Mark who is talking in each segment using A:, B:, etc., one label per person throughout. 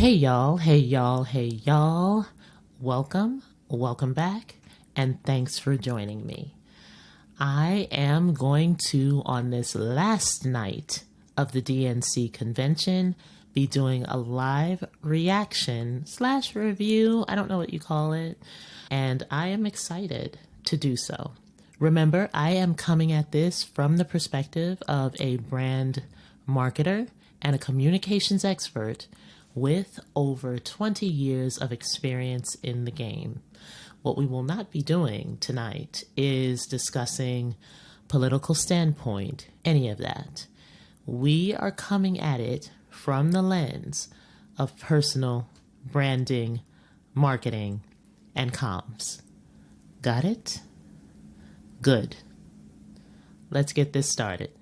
A: Hey y'all, hey y'all, hey y'all. Welcome back, and thanks for joining me. I am going to, on this last night of the DNC convention, be doing a live reaction / review. I don't know what you call it. And I am excited to do so. Remember, I am coming at this from the perspective of a brand marketer and a communications expert with over 20 years of experience in the game. What we will not be doing tonight is discussing political standpoint, any of that. We are coming at it from the lens of personal branding, marketing, and comms. Got it? Good. Let's get this started.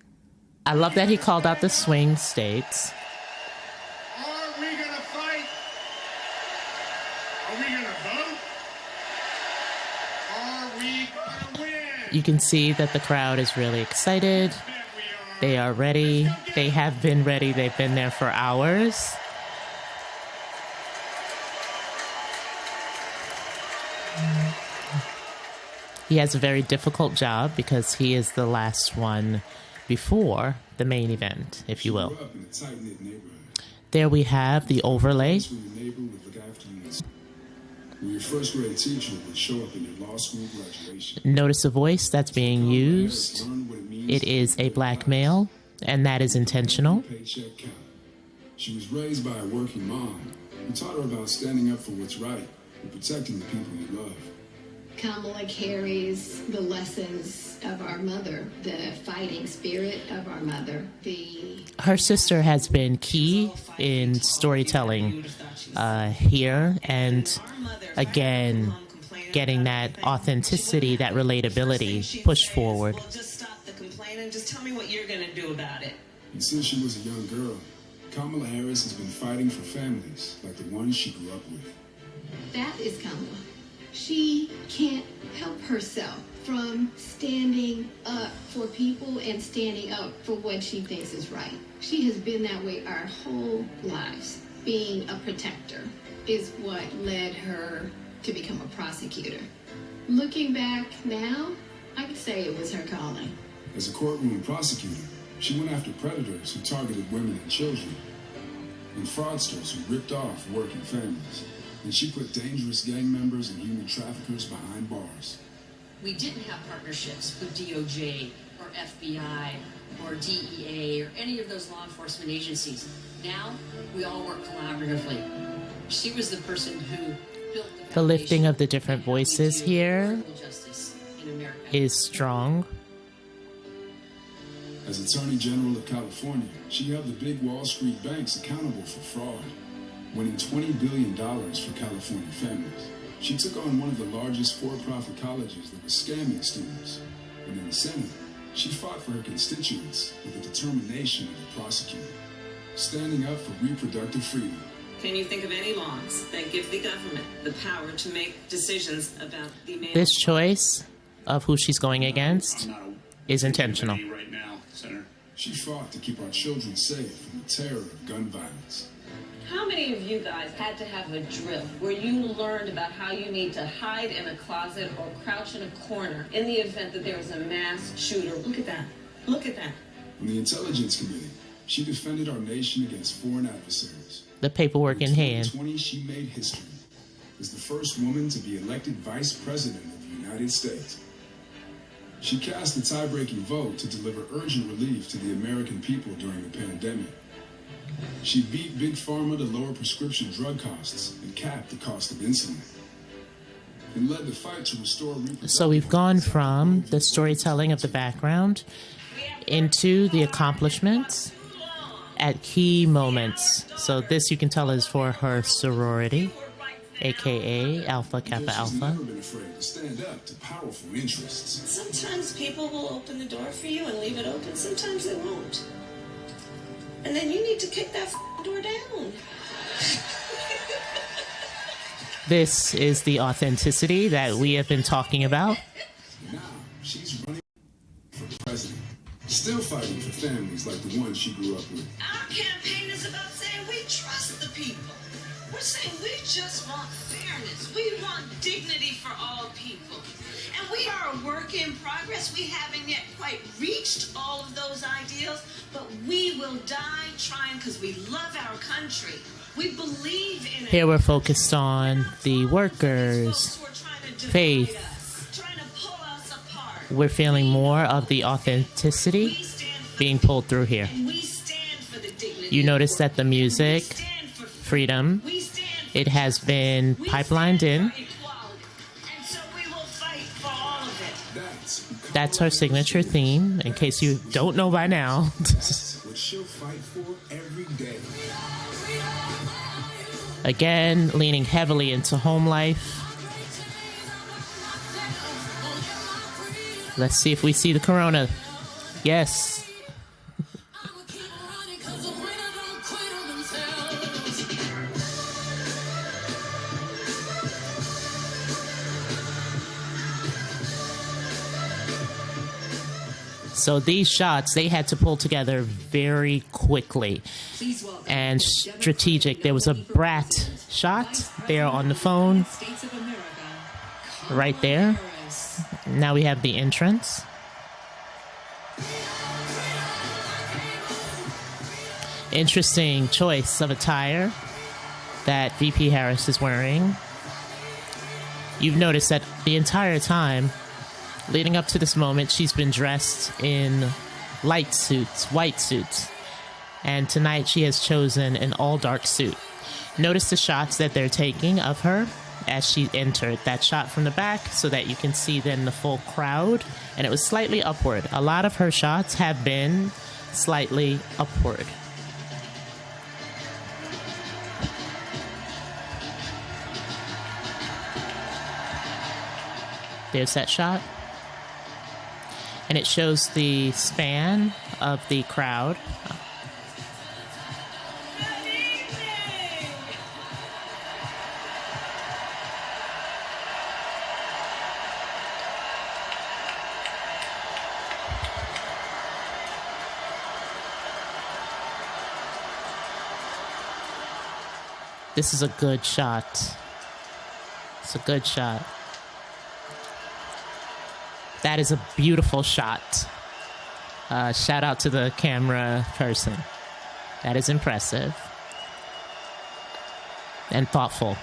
A: I love that he called out the swing states.
B: Are we going to fight? Are we going to vote? Are we going to win?
A: You can see that the crowd is really excited. They are ready. They have been ready. They've been there for hours. He has a very difficult job because he is the last one before the main event, if you will. There we have the overlay.
C: Your first grade teacher would show up in your law school graduation.
A: Notice the voice that's being used. It is a black male, and that is intentional.
C: She was raised by a working mom who taught her about standing up for what's right and protecting the people you love.
D: Kamala carries the lessons of our mother, the fighting spirit of our mother.
A: Her sister has been key in storytelling here, and again, getting that authenticity, that relatability pushed forward.
E: Well, just stop the complaining. Just tell me what you're going to do about it.
C: And since she was a young girl, Kamala Harris has been fighting for families like the ones she grew up with.
D: That is Kamala. She can't help herself from standing up for people and standing up for what she thinks is right. She has been that way our whole lives. Being a protector is what led her to become a prosecutor. Looking back now, I could say it was her calling.
C: As a courtroom prosecutor, she went after predators who targeted women and children, and fraudsters who ripped off working families. And she put dangerous gang members and human traffickers behind bars.
F: We didn't have partnerships with DOJ or FBI or DEA or any of those law enforcement agencies. Now, we all work collaboratively. She was the person who built
A: the lifting of the different voices here is strong.
C: As Attorney General of California, she held the big Wall Street banks accountable for fraud, winning $20 billion for California families. She took on one of the largest for-profit colleges that was scamming students. And in the Senate, she fought for her constituents with the determination of a prosecutor, standing up for reproductive freedom.
E: Can you think of any laws that give the government the power to make decisions about the man?
A: This choice of who she's going against is intentional.
C: Right now, Senator. She fought to keep our children safe from the terror of gun violence.
F: How many of you guys had to have a drill where you learned about how you need to hide in a closet or crouch in a corner in the event that there was a mass shooter? Look at that. Look at that.
C: On the Intelligence Committee, she defended our nation against foreign adversaries.
A: The paperwork in hand.
C: In 2020, she made history as the first woman to be elected Vice President of the United States. She cast the tie-breaking vote to deliver urgent relief to the American people during the pandemic. She beat Big Pharma to lower prescription drug costs and capped the cost of insulin. And led the fight to restore
A: So we've gone from the storytelling of the background into the accomplishments at key moments. So this, you can tell, is for her sorority, aka Alpha Kappa Alpha.
C: She's never been afraid to stand up to powerful interests.
E: Sometimes people will open the door for you and leave it open. Sometimes they won't. And then you need to kick that door down.
A: This is the authenticity that we have been talking about.
C: Now she's running for president, still fighting for families like the one she grew up with.
E: Our campaign is about saying we trust the people. We're saying we just want fairness. We want dignity for all people. And we are a work in progress. We haven't yet quite reached all of those ideals, but we will die trying because we love our country. We believe in it.
A: Here we're focused on the workers' faith. We're feeling more of the authenticity being pulled through here. You notice that the music, freedom, it has been pipelined in. That's her signature theme, in case you don't know by now.
C: What she'll fight for every day.
A: Again, leaning heavily into home life. Let's see if we see the corona. Yes. So these shots, they had to pull together very quickly and strategic. There was a brat shot there on the phone, right there. Now we have the entrance. Interesting choice of attire that VP Harris is wearing. You've noticed that the entire time leading up to this moment, she's been dressed in light suits, white suits. And tonight she has chosen an all-dark suit. Notice the shots that they're taking of her as she entered. That shot from the back so that you can see then the full crowd. And it was slightly upward. A lot of her shots have been slightly upward. There's that shot. And it shows the span of the crowd. This is a good shot. It's a good shot. That is a beautiful shot. Shout out to the camera person. That is impressive and thoughtful.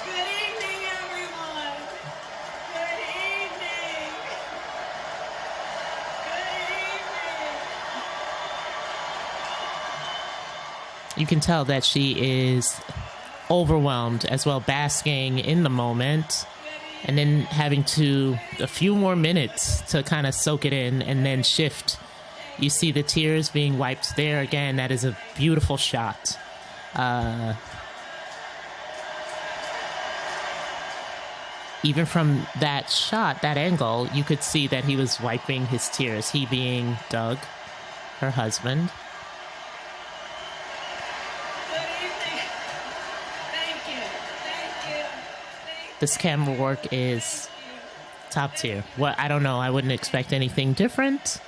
E: Good evening, everyone. Good evening. Good evening.
A: You can tell that she is overwhelmed as well, basking in the moment, and then having to a few more minutes to kind of soak it in and then shift. You see the tears being wiped there again. That is a beautiful shot. Even from that shot, that angle, you could see that he was wiping his tears. He being Doug, her husband. This camera work is top tier. Well, I don't know. I wouldn't expect anything different.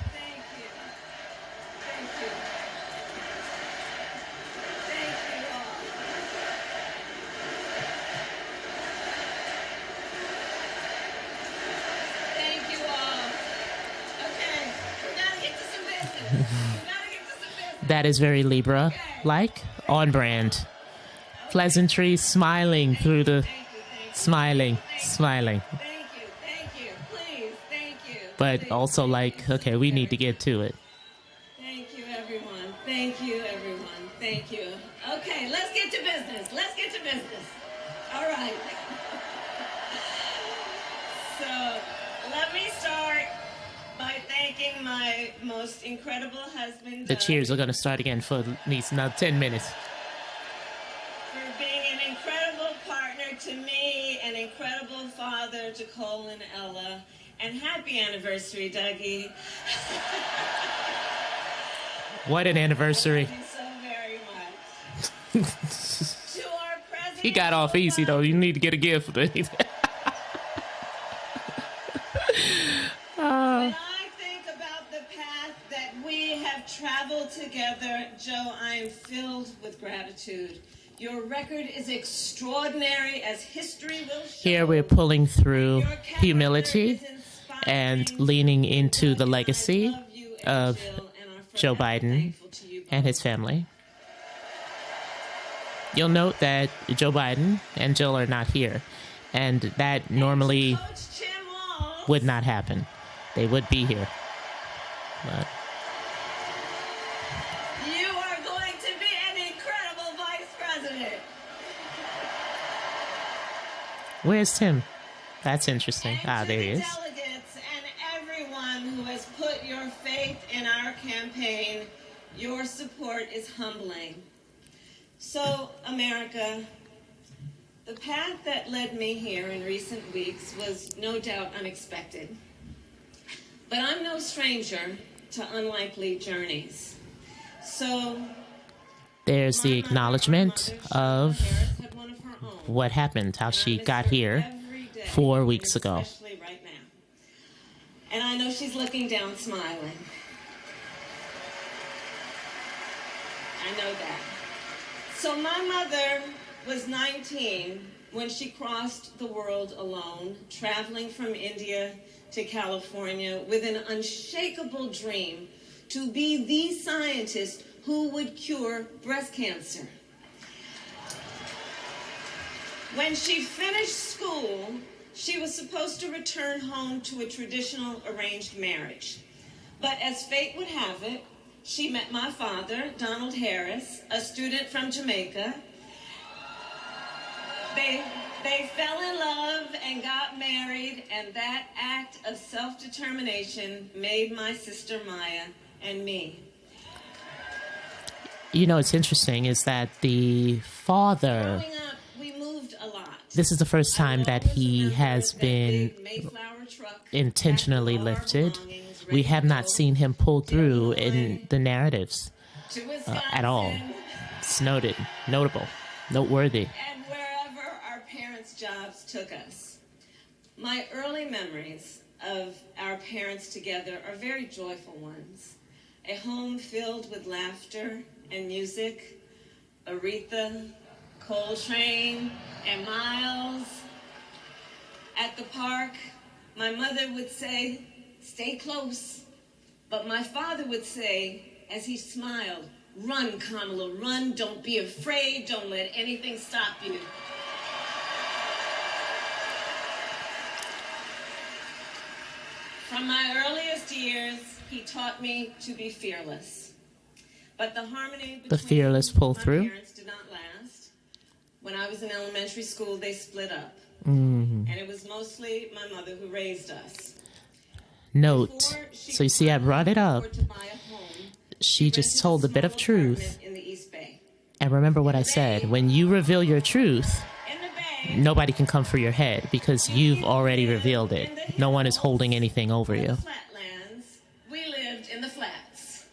E: Thank you all. Okay, we gotta get to some business.
A: That is very Libra-like, on brand. Pleasantries, smiling through the... Smiling.
E: Thank you, please, thank you.
A: But also like, okay, we need to get to it.
E: Thank you, everyone. Thank you, everyone. Thank you. Okay, let's get to business. Let's get to business. All right. So, let me start by thanking my most incredible husband.
A: The cheers are going to start again for at least another 10 minutes.
E: For being an incredible partner to me, an incredible father to Cole and Ella, and happy anniversary, Dougie.
A: What an anniversary.
E: Thank you so very much. To our president.
A: He got off easy, though. You need to get a gift.
E: When I think about the path that we have traveled together, Joe, I am filled with gratitude. Your record is extraordinary, as history will show.
A: Here we're pulling through humility and leaning into the legacy of Joe Biden and his family. You'll note that Joe Biden and Jill are not here, and that normally would not happen. They would be here. But
E: You are going to be an incredible vice president.
A: where's Tim? That's interesting.
E: And
A: There
E: to
A: he
E: the
A: is.
E: delegates and everyone who has put your faith in our campaign, your support is humbling. So, America, the path that led me here in recent weeks was no doubt unexpected. But I'm no stranger to unlikely journeys. So,
A: There's the
E: my mother,
A: acknowledgement
E: our mother,
A: of
E: Harris, had one of her own.
A: what happened, how
E: And I
A: she
E: miss
A: got
E: her
A: here
E: every day,
A: 4 weeks ago.
E: especially right now. And I know she's looking down smiling. I know that. So my mother was 19 when she crossed the world alone, traveling from India to California with an unshakable dream to be the scientist who would cure breast cancer. When she finished school, she was supposed to return home to a traditional arranged marriage. But as fate would have it, she met my father, Donald Harris, a student from Jamaica. They fell in love and got married, and that act of self-determination made my sister Maya and me.
A: You know, what's interesting is that the father,
E: Growing up, we moved a lot.
A: this is the first
E: I
A: time
E: would
A: that
E: always
A: he
E: remember
A: has
E: that
A: been
E: big Mayflower truck
A: intentionally
E: packed with all our
A: lifted.
E: belongings,
A: We
E: ready
A: have
E: to
A: not
E: go
A: seen him pull
E: to
A: through
E: Illinois,
A: in the narratives
E: to
A: at all.
E: Wisconsin,
A: It's noted, notable, noteworthy.
E: and wherever our parents' jobs took us. My early memories of our parents together are very joyful ones. A home filled with laughter and music, Aretha, Coltrane, and Miles. At the park, my mother would say, "Stay close." But my father would say, as he smiled, "Run, Kamala, run. Don't be afraid. Don't let anything stop you." From my earliest years, he taught me to be fearless. But the harmony between
A: fearless pull
E: my
A: through?
E: parents did not last. When I was in elementary school, they split up.
A: Mm-hmm.
E: And it was mostly my mother who raised us.
A: Note,
E: Before she
A: so you see, I brought it up.
E: could afford to buy a home,
A: She just
E: rented
A: told a bit of
E: small
A: truth.
E: apartment in the East Bay.
A: And remember what I said. When you reveal your truth,
E: In the Bay,
A: nobody can come for your head because you've already revealed it. No one is holding anything over
E: in
A: you.
E: the flatlands, we lived in the flats.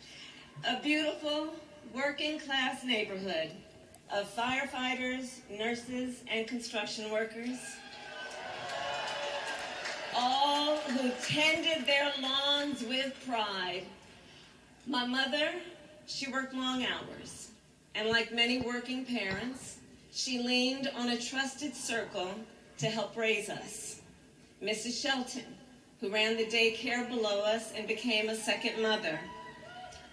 E: A beautiful working class neighborhood of firefighters, nurses, and construction workers. All who tended their lawns with pride. My mother, she worked long hours. And like many working parents, she leaned on a trusted circle to help raise us. Mrs. Shelton, who ran the daycare below us and became a second mother.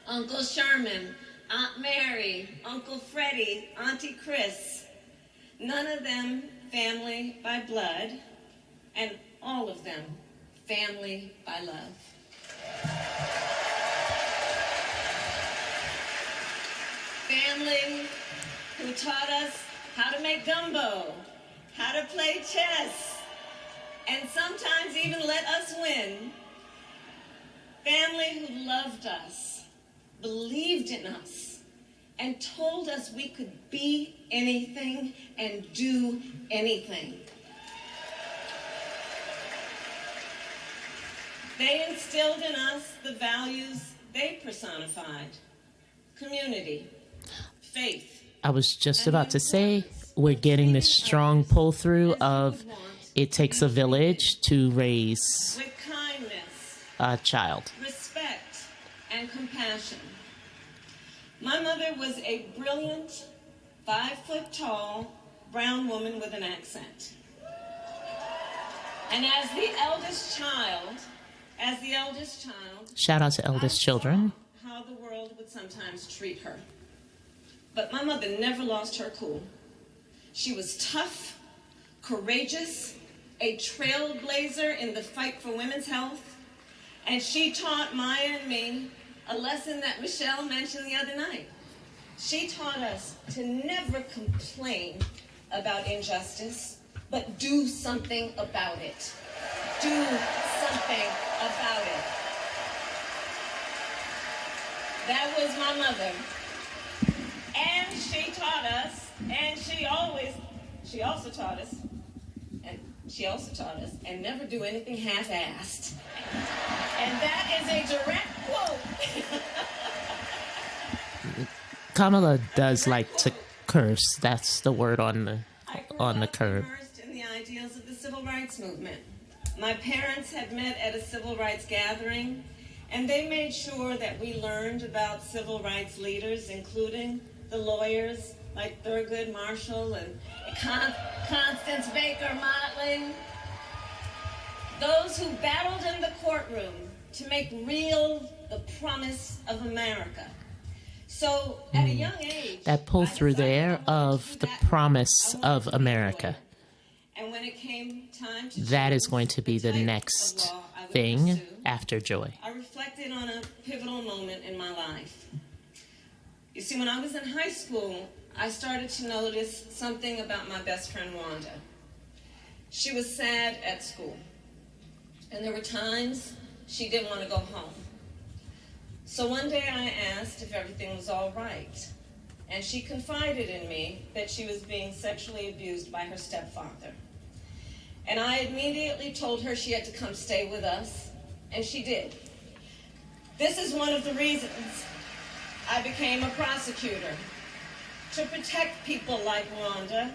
E: Uncle Sherman, Aunt Mary, Uncle Freddie, Auntie Chris. None of them family by blood, and all of them family by love. Family who taught us how to make gumbo, how to play chess, and sometimes even let us win. Family who loved us, believed in us, and told us we could be anything and do anything. They instilled in us the values they personified: community, faith.
A: I was just about to say, we're getting this strong pull through of it takes a village to raise
E: with kindness,
A: a child.
E: respect, and compassion. My mother was a brilliant, 5-foot-tall, brown woman with an accent. And as the eldest child,
A: Shout out to eldest children.
E: how the world would sometimes treat her. But my mother never lost her cool. She was tough, courageous, a trailblazer in the fight for women's health, and she taught Maya and me a lesson that Michelle mentioned the other night. She taught us to never complain about injustice, but do something about it. Do something about it. That was my mother. And she taught us, and she also taught us, and never do anything half-assed. And that is a direct quote.
A: Kamala does like to curse. That's the word on the curb.
E: Immersed in the ideals of the civil rights movement. My parents had met at a civil rights gathering, and they made sure that we learned about civil rights leaders, including the lawyers like Thurgood Marshall and Constance Baker Motley. Those who battled in the courtroom to make real the promise of America. So at a young age,
A: that pull through there of the promise of America.
E: And when it came time to
A: that is going to be the next thing after Joy.
E: I reflected on a pivotal moment in my life. You see, when I was in high school, I started to notice something about my best friend Wanda. She was sad at school, and there were times she didn't want to go home. So one day I asked if everything was all right, and she confided in me that she was being sexually abused by her stepfather. And I immediately told her she had to come stay with us, and she did. This is one of the reasons I became a prosecutor, to protect people like Wanda,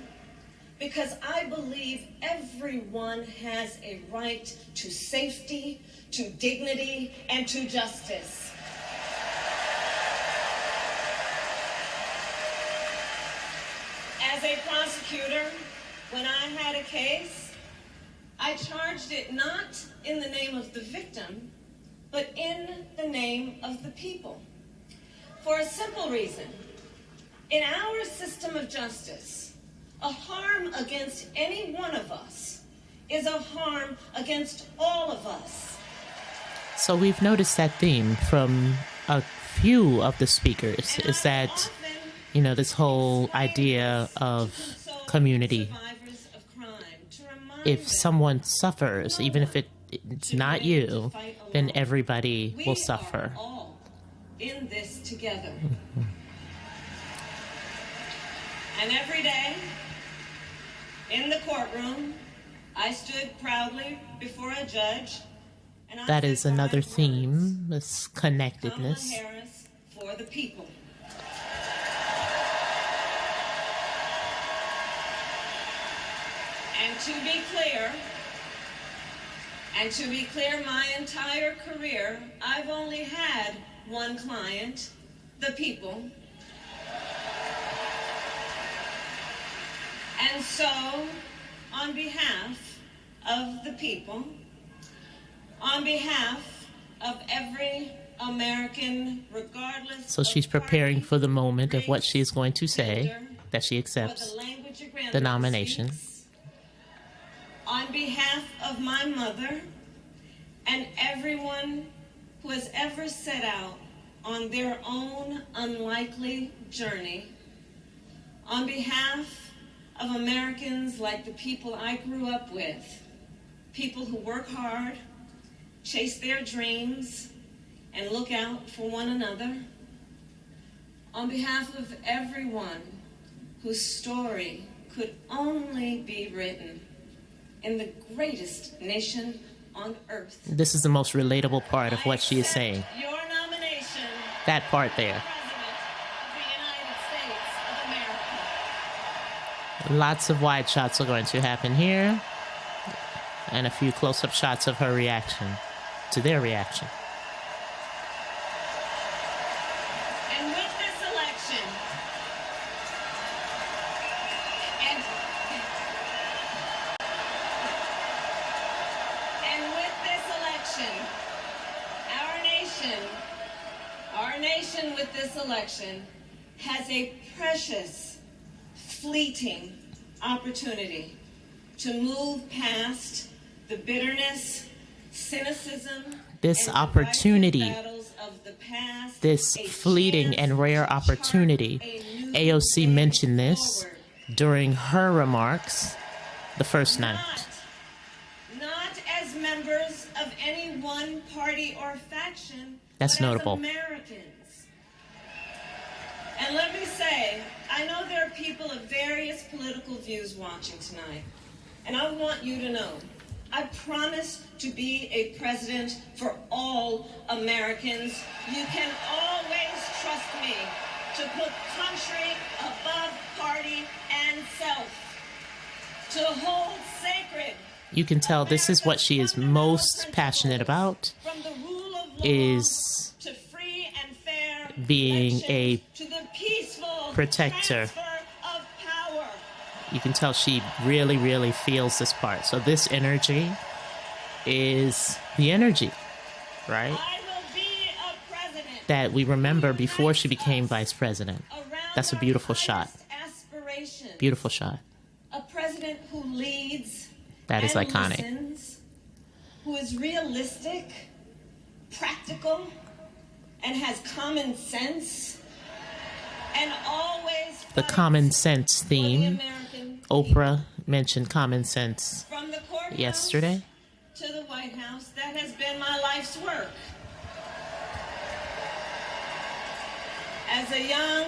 E: because I believe everyone has a right to safety, to dignity, and to justice. As a prosecutor, when I had a case, I charged it not in the name of the victim, but in the name of the people. For a simple reason. In our system of justice, a harm against any one of us is a harm against all of us.
A: So we've noticed that theme from a few of the speakers, is that, you know, this whole idea of community. If someone suffers, even if it's not you, then everybody will suffer.
E: We are all in this together. And every day, in the courtroom, I stood proudly before a judge. And I
A: That
E: said
A: is
E: for my
A: another
E: words,
A: theme, this connectedness.
E: Kamala Harris for the people. And to be clear, my entire career, I've only had one client, the people. And so, on behalf of the people, on behalf of every American, regardless
A: So she's
E: of
A: preparing
E: party,
A: for the moment of what
E: race,
A: she's going to say,
E: gender,
A: that she
E: or
A: accepts
E: the language your grandmother
A: the nomination.
E: speaks. On behalf of my mother and everyone who has ever set out on their own unlikely journey, on behalf of Americans like the people I grew up with, people who work hard, chase their dreams, and look out for one another, on behalf of everyone whose story could only be written in the greatest nation on earth.
A: This is the most relatable part of what she is saying.
E: Your nomination,
A: That part there.
E: President of the United States of America.
A: Lots of wide shots are going to happen here, and a few close-up shots of her reaction to their reaction.
E: And with this election, our nation with this election has a precious, fleeting opportunity to move past the bitterness, cynicism,
A: this
E: and
A: opportunity,
E: battles of the past,
A: this
E: a
A: fleeting
E: chance
A: and rare
E: to chart
A: opportunity.
E: a new
A: AOC
E: way
A: mentioned this
E: forward.
A: during her remarks the first night.
E: Not as members of any one party or faction,
A: That's
E: but
A: notable.
E: as Americans. And let me say, I know there are people of various political views watching tonight, and I want you to know, I promise to be a president for all Americans. You can always trust me to put country above party and self, to hold sacred.
A: You can tell this is what she is most passionate about,
E: From the rule of law
A: is
E: to free and fair
A: being a
E: elections, to the peaceful
A: protector.
E: transfer of power.
A: You can tell she really, really feels this part. So this energy is the energy, right,
E: I will be a president
A: that we remember before she became vice president.
E: around
A: That's a
E: our
A: beautiful shot.
E: highest aspirations.
A: Beautiful shot.
E: A president who leads
A: That is
E: and
A: iconic.
E: listens, who is realistic, practical, and has common sense, and always
A: The
E: fights
A: common sense
E: for the
A: theme.
E: American
A: Oprah mentioned common sense
E: people. From the courthouse
A: yesterday.
E: to the White House, that has been my life's work. As a young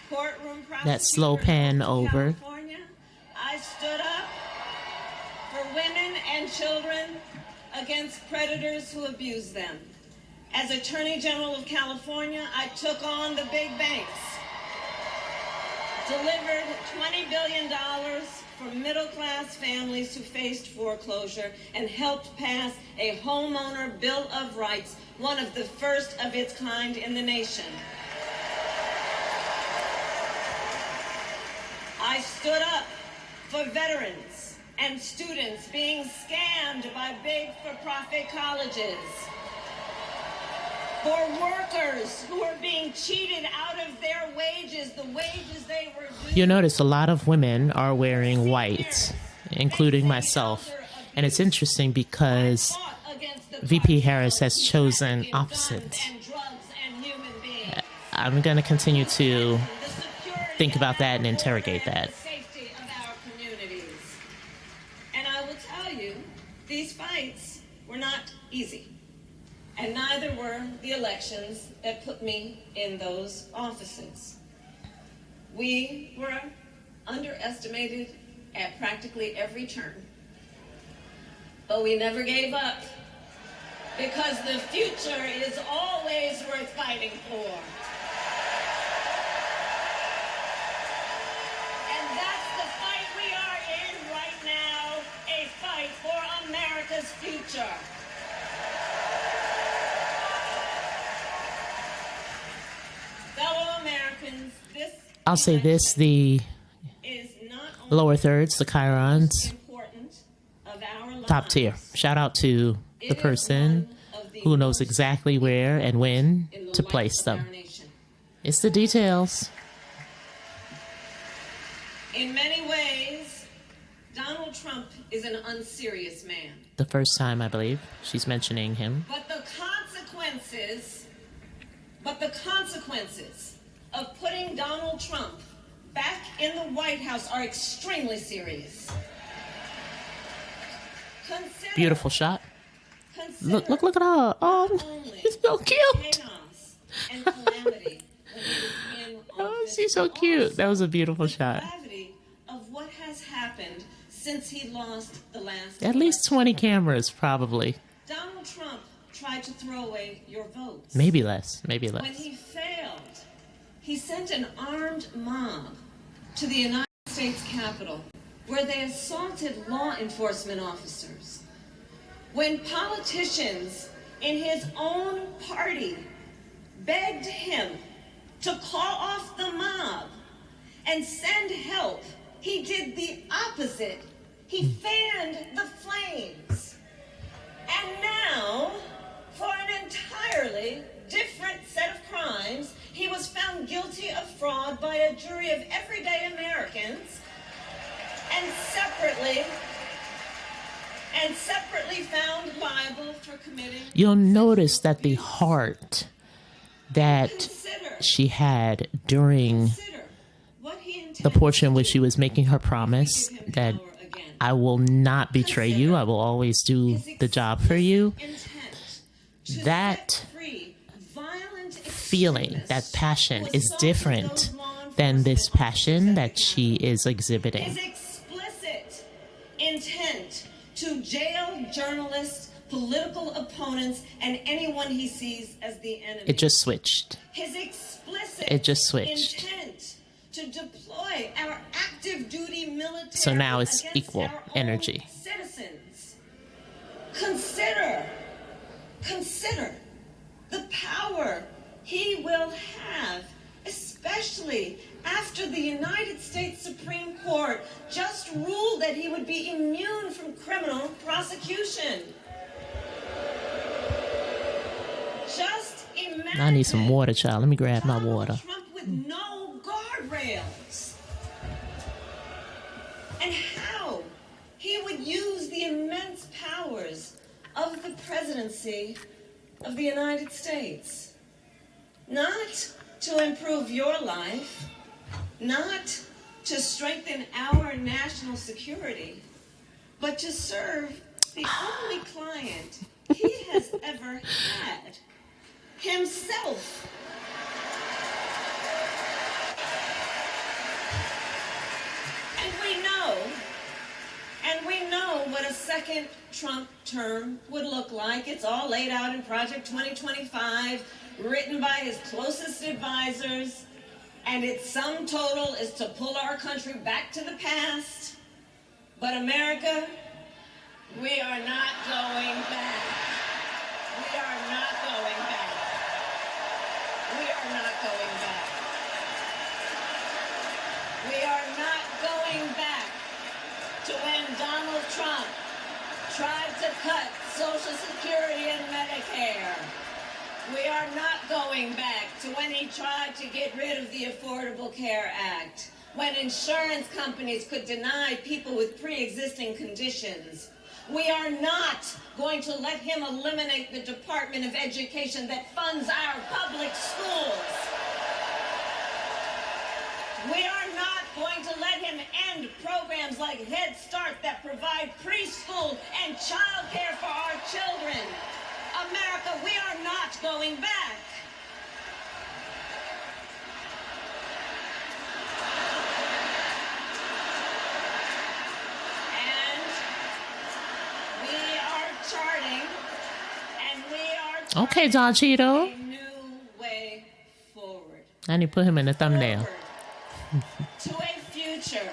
E: courtroom prosecutor
A: That slow pan
E: in
A: over.
E: California, I stood up for women and children against predators who abuse them. As Attorney General of California, I took on the big banks, delivered $20 billion for middle-class families who faced foreclosure, and helped pass a homeowner bill of rights, one of the first of its kind in the nation. I stood up for veterans and students being scammed by big for-profit colleges, for workers who are being cheated out of their wages, the wages they were due.
A: You'll notice a lot of women are wearing white, including myself. And it's interesting because VP Harris has chosen opposite. I'm going to continue to think about that and interrogate that.
E: Safety of our communities. And I will tell you, these fights were not easy. And neither were the elections that put me in those offices. We were underestimated at practically every turn. But we never gave up, because the future is always worth fighting for. And that's the fight we are in right now, a fight for America's future. Fellow Americans, this
A: I'll say this, the
E: is not
A: lower thirds, the chirons,
E: important of our lives.
A: top tier. Shout out to the person who knows exactly where and when
E: in the
A: to
E: life
A: place
E: of
A: them.
E: our nation.
A: It's the details.
E: In many ways, Donald Trump is an unserious man.
A: The first time, I believe, she's mentioning him.
E: But the consequences of putting Donald Trump back in the White House are extremely serious. Consider,
A: Beautiful shot.
E: consider
A: Look at her. Oh,
E: only
A: she's so cute.
E: chaos and calamity when he was in
A: Oh,
E: office,
A: she's so
E: but
A: cute.
E: also
A: That was a beautiful
E: the
A: shot.
E: gravity of what has happened since he lost the last
A: At least 20 cameras, probably.
E: Donald Trump tried to throw away your votes.
A: Maybe less. Maybe
E: When
A: less.
E: he failed, he sent an armed mob to the United States
F: States Capitol, where they assaulted law enforcement officers. When politicians in his own party begged him to call off the mob and send help, he did the opposite. He fanned the flames. And now, for an entirely different set of crimes, he was found guilty of fraud by a jury of everyday Americans and separately found liable for committing.
A: You'll notice that the heart that she had during the portion in which she was making her promise that I will not betray you, I will always do the job for you, that feeling, that passion is different than this passion that she is exhibiting.
F: His explicit intent to jail journalists, political opponents, and anyone he sees as the enemy.
A: It just switched.
F: His explicit intent to deploy our active duty military.
A: So now it's equal energy.
F: Citizens. Consider the power he will have, especially after the United States Supreme Court just ruled that he would be immune from criminal prosecution. Just imagine.
A: I need some water, child. Let me grab my water.
F: Trump with no guardrails. And how he would use the immense powers of the presidency of the United States. Not to improve your life, not to strengthen our national security, but to serve the only client he has ever had, himself. And we know what a second Trump term would look like. It's all laid out in Project 2025, written by his closest advisors, and its sum total is to pull our country back to the past. But America, we are not going back. We are not going back. We are not going back. We are not going back to when Donald Trump tried to cut Social Security and Medicare. We are not going back to when he tried to get rid of the Affordable Care Act, when insurance companies could deny people with pre-existing conditions. We are not going to let him eliminate the Department of Education that funds our public schools. We are not going to let him end programs like Head Start that provide preschool and child care for our children. America, we are not going back. And we are charting, and we are
A: Okay, Don Cheeto.
F: a new way forward.
A: I need to put him in the thumbnail.
F: To a future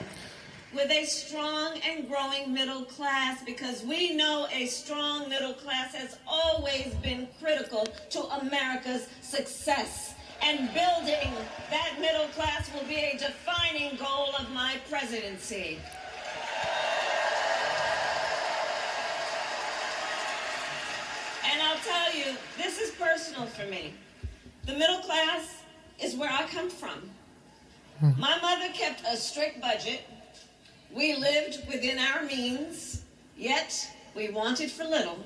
F: with a strong and growing middle class, because we know a strong middle class has always been critical to America's success. And building that middle class will be a defining goal of my presidency. And I'll tell you, this is personal for me. The middle class is where I come from. My mother kept a strict budget. We lived within our means, yet we wanted for little.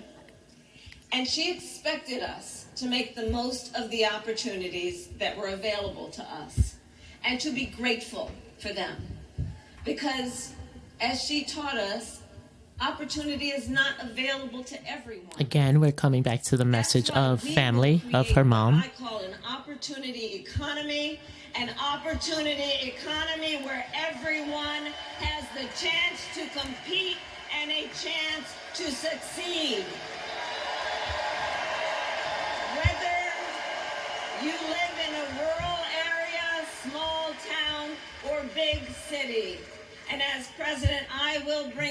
F: And she expected us to make the most of the opportunities that were available to us and to be grateful for them. Because as she taught us, opportunity is not available to everyone.
A: Again, we're coming back to the message of family, of her mom.
F: I call an opportunity economy. An opportunity economy where everyone has the chance to compete and a chance to succeed. Whether you live in a rural area, small town, or big city,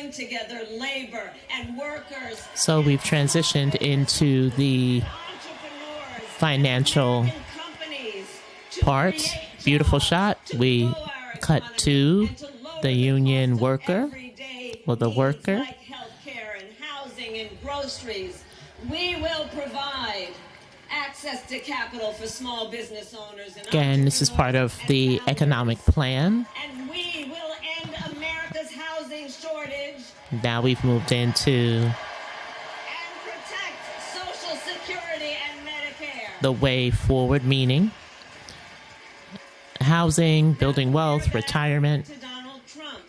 E: bring together labor and workers.
A: So we've transitioned into the
E: Entrepreneurs,
A: financial
E: American companies to
A: part.
E: create
A: Beautiful
E: jobs,
A: shot.
E: to
A: We
E: grow our
A: cut
E: economy,
A: to
E: and to lower
A: the union
E: cost of
A: worker,
E: everyday
A: or the
E: needs
A: worker.
E: like healthcare and housing and groceries. We will provide access to capital for small business owners and
A: Again, this is part of the
E: entrepreneurs and
A: economic
E: founders.
A: plan.
E: And we will end America's housing shortage
A: Now we've moved into
E: and protect Social Security and Medicare.
A: the way forward, meaning housing, building wealth, retirement.
E: To Donald Trump,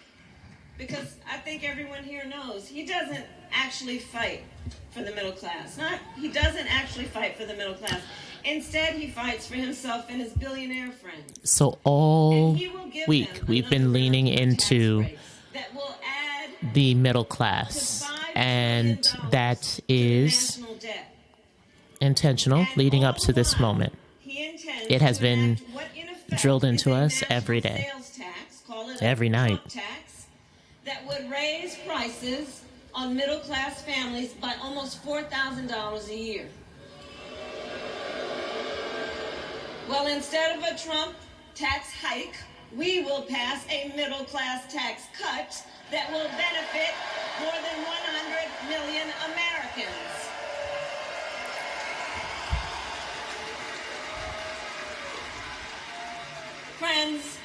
E: because I think everyone here knows he doesn't actually fight for the middle class. He doesn't actually fight for the middle class. Instead, he fights for himself and his billionaire friends.
A: So all
E: And he will give
A: week
E: them
A: we've
E: another
A: been leaning
E: round of
A: into
E: tax breaks that will add
A: the middle
E: to
A: class,
E: $5
A: and
E: trillion
A: that
E: to the
A: is
E: national debt.
A: intentional
E: And
A: leading
E: all
A: up to this
E: the while,
A: moment.
E: he intends
A: It has
E: to
A: been
E: enact what in effect
A: drilled
E: is
A: into
E: a
A: us every
E: national
A: day.
E: sales tax, call it a
A: Every night.
E: Trump tax, that would raise prices on middle-class families by almost $4,000 a year. Well, instead of a Trump tax hike, we will pass a middle-class tax cut that will benefit more than 100 million Americans. Friends,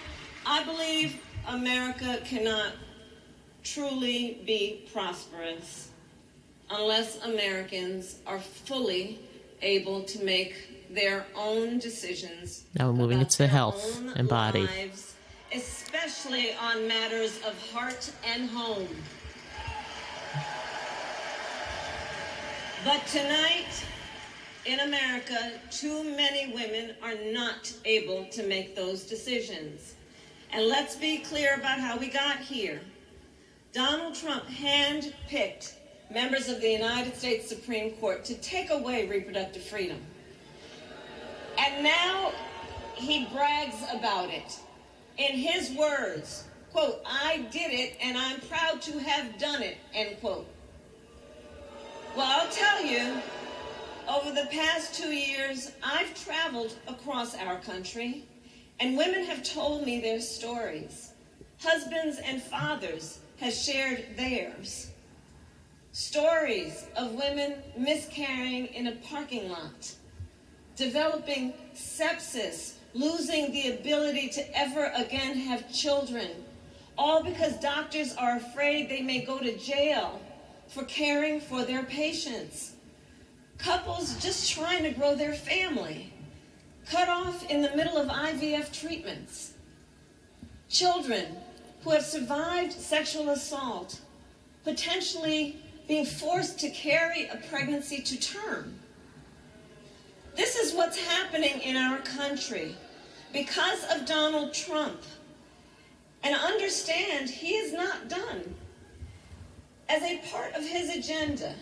E: I believe America cannot truly be prosperous unless Americans are fully able to make their own decisions.
A: Now we're moving
E: about
A: into
E: their
A: health
E: own
A: and body.
E: lives, especially on matters of heart and home. But tonight, in America, too many women are not able to make those decisions. And let's be clear about how we got here. Donald Trump handpicked members of the United States Supreme Court to take away reproductive freedom. And now he brags about it. In his words, quote, "I did it and I'm proud to have done it," end quote. Well, I'll tell you, over the past 2 years, I've traveled across our country, and women have told me their stories. Husbands and fathers have shared theirs. Stories of women miscarrying in a parking lot, developing sepsis, losing the ability to ever again have children, all because doctors are afraid they may go to jail for caring for their patients. Couples just trying to grow their family, cut off in the middle of IVF treatments. Children who have survived sexual assault, potentially being forced to carry a pregnancy to term. This is what's happening in our country because of Donald Trump. And understand, he is not done. As a part of his agenda,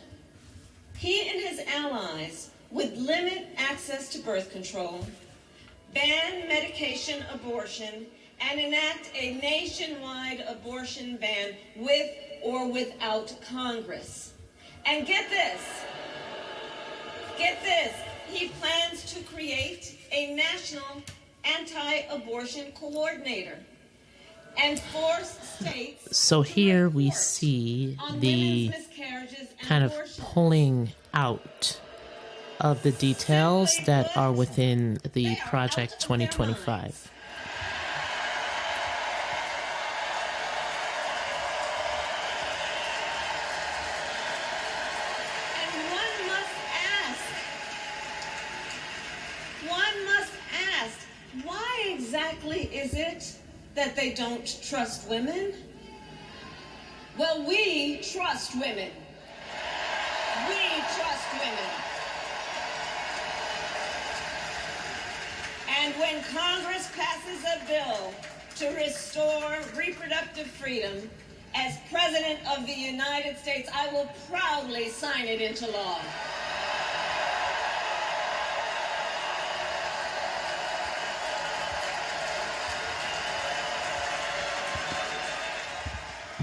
E: he and his allies would limit access to birth control, ban medication abortion, and enact a nationwide abortion ban with or without Congress. And get this, he plans to create a national anti-abortion coordinator and force states.
A: So here we see
E: on
A: the
E: women's miscarriages and
A: kind of
E: abortions.
A: pulling out of the details that are within the Project 2025.
E: And one must ask, why exactly is it that they don't trust women? Well, we trust women. We trust women. And when Congress passes a bill to restore reproductive freedom, as President of the United States, I will proudly sign it into law.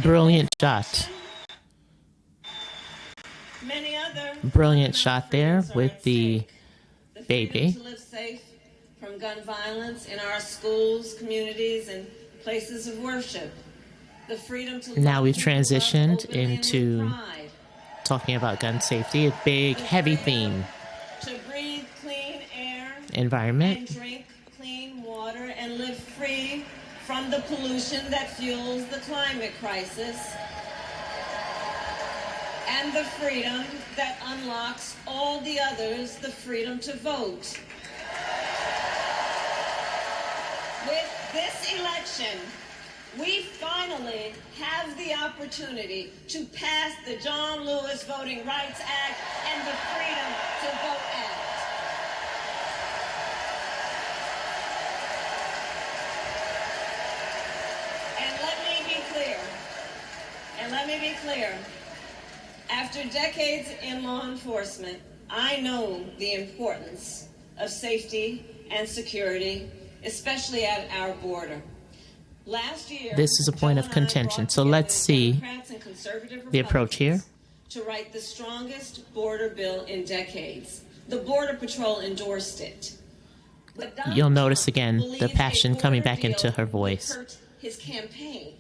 A: Brilliant shot. Brilliant shot there with the baby.
E: To live safe from gun violence in our schools, communities, and places of worship. The freedom to
A: Now we've
E: love people
A: transitioned
E: openly and with
A: into
E: pride.
A: talking about gun safety, a big, heavy theme.
E: To breathe clean air and
A: Environment.
E: drink clean water and live free from the pollution that fuels the climate crisis. And the freedom that unlocks all the others, the freedom to vote. With this election, we finally have the opportunity to pass the John Lewis Voting Rights Act and the Freedom to Vote Act. And let me be clear. After decades in law enforcement, I know the importance of safety and security, especially at our border. Last year,
A: This is a point of contention. So let's see the approach here.
E: to write the strongest border bill in decades. The Border Patrol endorsed it. But Donald
A: You'll notice
E: Trump
A: again the
E: believes
A: passion
E: a
A: coming
E: border
A: back into
E: deal
A: her
E: would
A: voice.
E: hurt his campaign.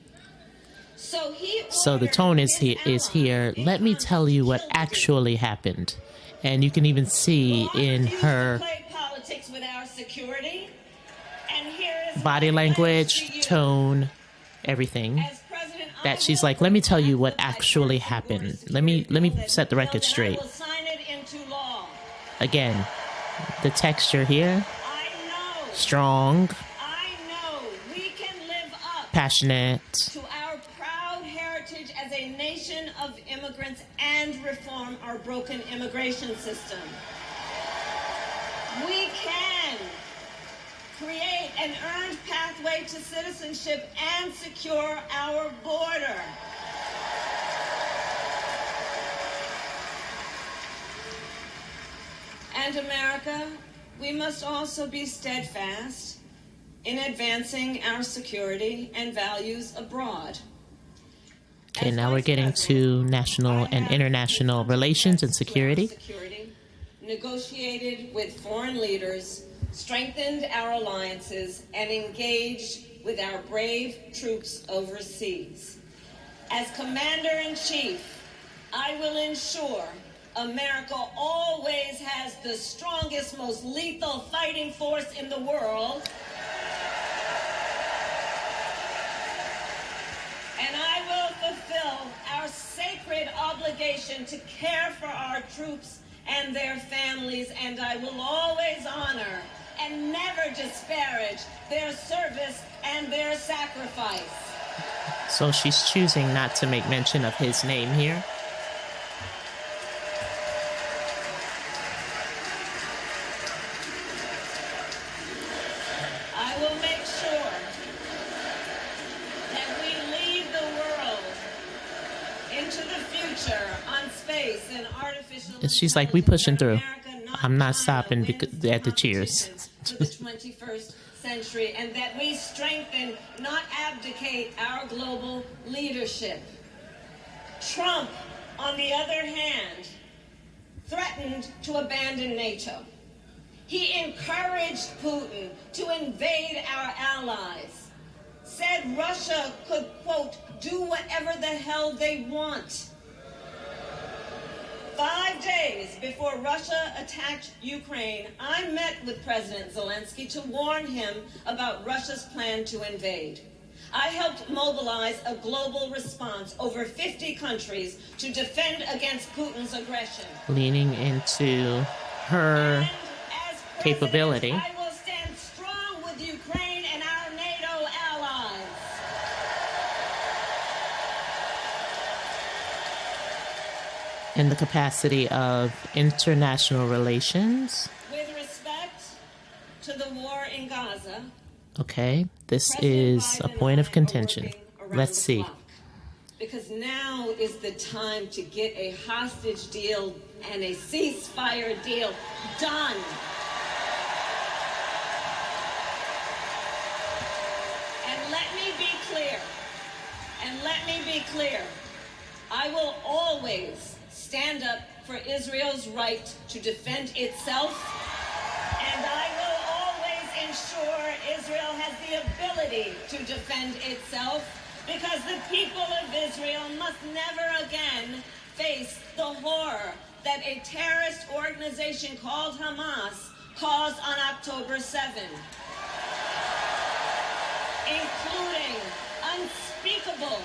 A: So the tone is here. Let me tell you what actually happened. And you can even see in her body language, tone, everything, that she's like, let me tell you what actually happened. Let me set the record straight. Again, the texture here, strong, passionate.
E: To our proud heritage as a nation of immigrants and reform our broken immigration system. We can create an earned pathway to citizenship and secure our border. And America, we must also be steadfast in advancing our security and values abroad.
A: Okay, now we're getting to national and international relations and security.
E: Negotiated with foreign leaders, strengthened our alliances, and engaged with our brave troops overseas. As Commander-in-Chief, I will ensure America always has the strongest, most lethal fighting force in the world. And I will fulfill our sacred obligation to care for our troops and their families, and I will always honor and never disparage their service and their sacrifice.
A: So she's choosing not to make mention of his name here.
E: I will make sure that we lead the world into the future on space and artificial
A: And she's like, we pushing through.
E: America,
A: I'm not
E: China,
A: stopping
E: wins
A: at the cheers.
E: competitions for the 21st century, and that we strengthen, not abdicate, our global leadership. Trump, on the other hand, threatened to abandon NATO. He encouraged Putin to invade our allies, said Russia could, quote, do whatever the hell they want. 5 days before Russia attacked Ukraine, I met with President Zelensky to warn him about Russia's plan to invade. I helped mobilize a global response, over 50 countries, to defend against Putin's aggression.
A: Leaning into her capability.
E: I will stand strong with Ukraine and our NATO allies.
A: In the capacity of international relations.
E: With respect to the war in Gaza,
A: Okay, this
E: President
A: is
E: Biden
A: a
E: and
A: point
E: I
A: of
E: are
A: contention.
E: working around
A: Let's
E: the
A: see.
E: clock, because now is the time to get a hostage deal and a ceasefire deal done. And let me be clear, I will always stand up for Israel's right to defend itself, and I will always ensure Israel has the ability to defend itself, because the people of Israel must never again face the horror that a terrorist organization called Hamas caused on October 7, including unspeakable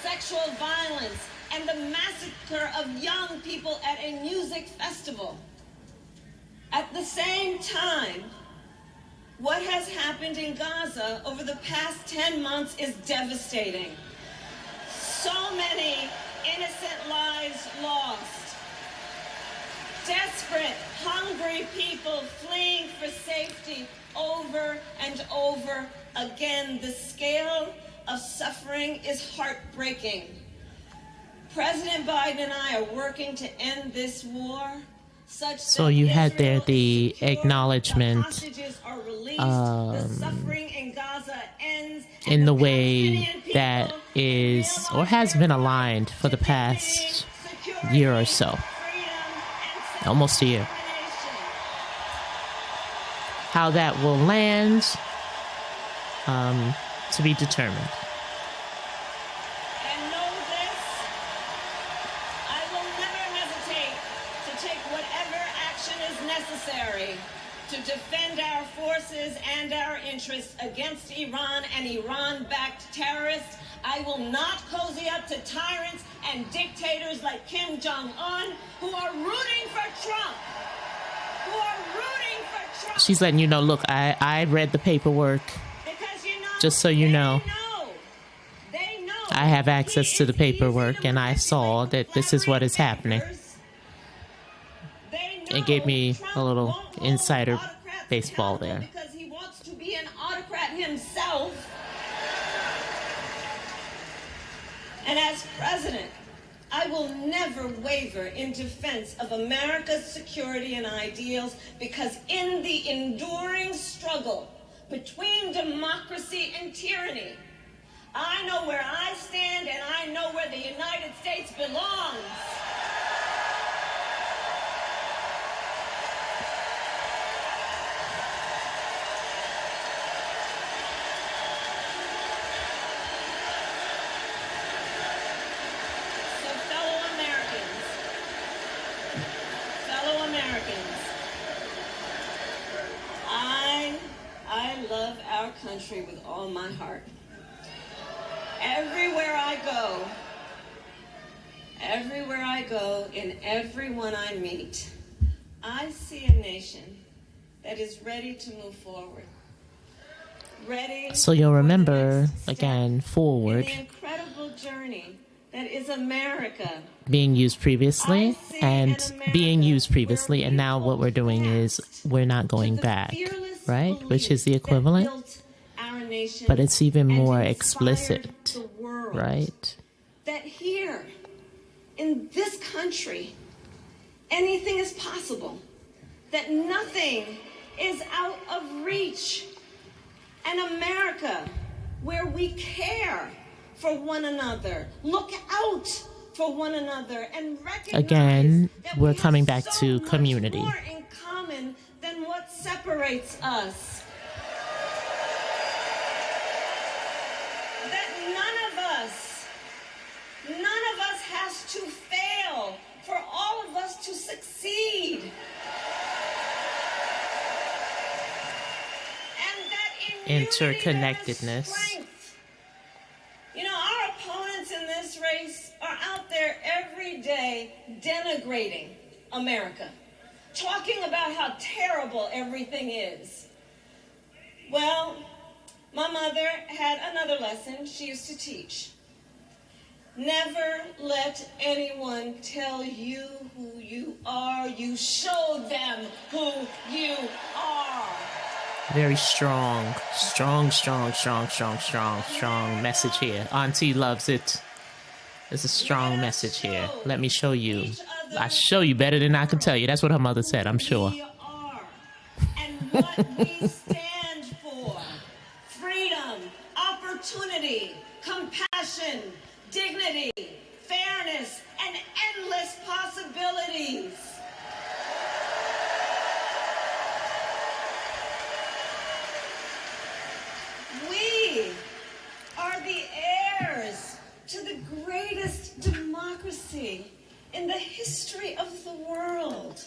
E: sexual violence and the massacre of young people at a music festival. At the same time, what has happened in Gaza over the past 10 months is devastating. So many innocent lives lost. Desperate, hungry people fleeing for safety over and over again. The scale of suffering is heartbreaking. President Biden and I are working to end this war.
A: So you had there the acknowledgement in the way that is or has been aligned for the past year or so, almost a year. How that will land, to be determined.
E: To defend our forces and our interests against Iran and Iran-backed terrorists. I will not cozy up to tyrants and dictators like Kim Jong-un who are rooting for Trump.
A: She's letting you know, look, I read the paperwork.
E: Because,
A: just so you know.
E: They know.
A: I have access to the paperwork, and I saw that this is what is happening. It gave me a little insider baseball there.
E: Because he wants to be an autocrat himself. And as president, I will never waver in defense of America's security and ideals, because in the enduring struggle between democracy and tyranny, I know where I stand and I know where the United States belongs. I love our country with all my heart. Everywhere I go, in everyone I meet, I see a nation that is ready to move forward.
A: So you'll remember, again, forward.
E: The incredible journey that is America.
A: Being used previously and now what we're doing is we're not going back, right? Which is the equivalent, but it's even more explicit, right?
E: That here, in this country, anything is possible, that nothing is out of reach. An America where we care for one another, look out for one another, and recognize
A: again,
E: that
A: we're
E: we
A: coming
E: have
A: back
E: so
A: to
E: much
A: community.
E: More in common than what separates us. That none of us has to fail for all of us to succeed.
A: Interconnectedness.
E: You know, our opponents in this race are out there every day denigrating America, talking about how terrible everything is. Well, my mother had another lesson she used to teach. Never let anyone tell you who you are. You show them who you are.
A: Very strong message here. Auntie loves it. There's a strong message here. Let me show you. I show you better than I can tell you. That's what her mother said, I'm sure.
E: We are and what we stand for. Freedom, opportunity, compassion, dignity, fairness, and endless possibilities. We are the heirs to the greatest democracy in the history of the world.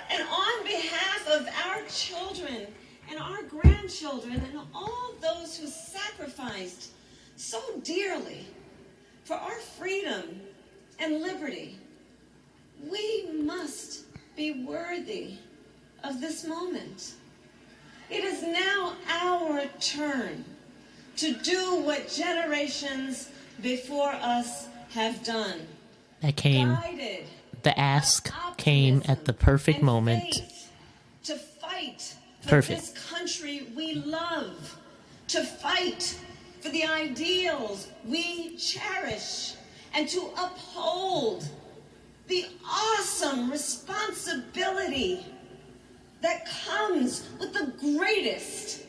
E: And on behalf of our children and our grandchildren and all those who sacrificed so dearly for our freedom and liberty, we must be worthy of this moment. It is now our turn to do what generations before us have done.
A: That came,
E: Guided
A: the ask came at the perfect
E: and
A: moment.
E: faith to fight for
A: Perfect.
E: this country we love, to fight for the ideals we cherish, and to uphold the awesome responsibility that comes with the greatest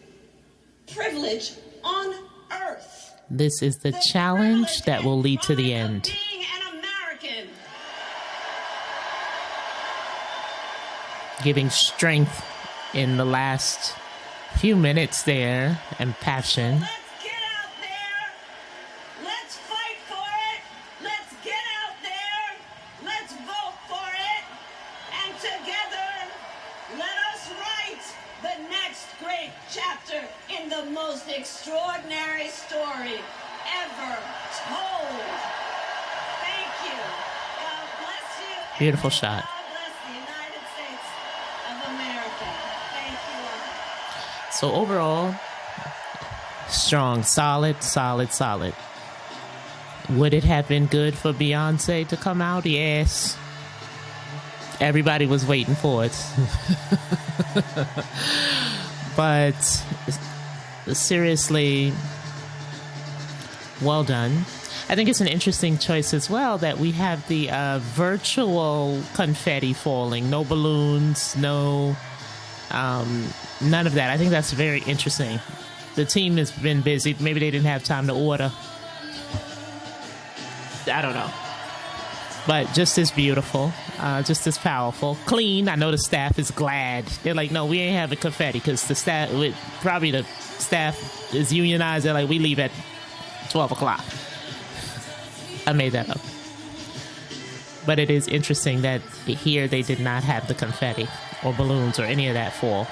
E: privilege on earth.
A: This is the challenge that will lead to the end.
E: Being an American.
A: Giving strength in the last few minutes there and passion.
E: Let's get out there. Let's fight for it. Let's get out there. Let's vote for it. And together, let us write the next great chapter in the most extraordinary story ever told. Thank you. God bless you. and
A: Beautiful
E: may
A: shot.
E: God bless the United States of America. Thank you all.
A: So overall, strong, solid. Would it have been good for Beyonce to come out? Yes. Everybody was waiting for it. But seriously, well done. I think it's an interesting choice as well that we have the virtual confetti falling. No balloons, no... none of that. I think that's very interesting. The team has been busy. Maybe they didn't have time to order. I don't know. But just as beautiful, just as powerful, clean. I know the staff is glad. They're like, no, we ain't having confetti because the staff, probably the staff is unionized. They're like, we leave at 12 o'clock. I made that up. But it is interesting that here they did not have the confetti or balloons or any of that fall.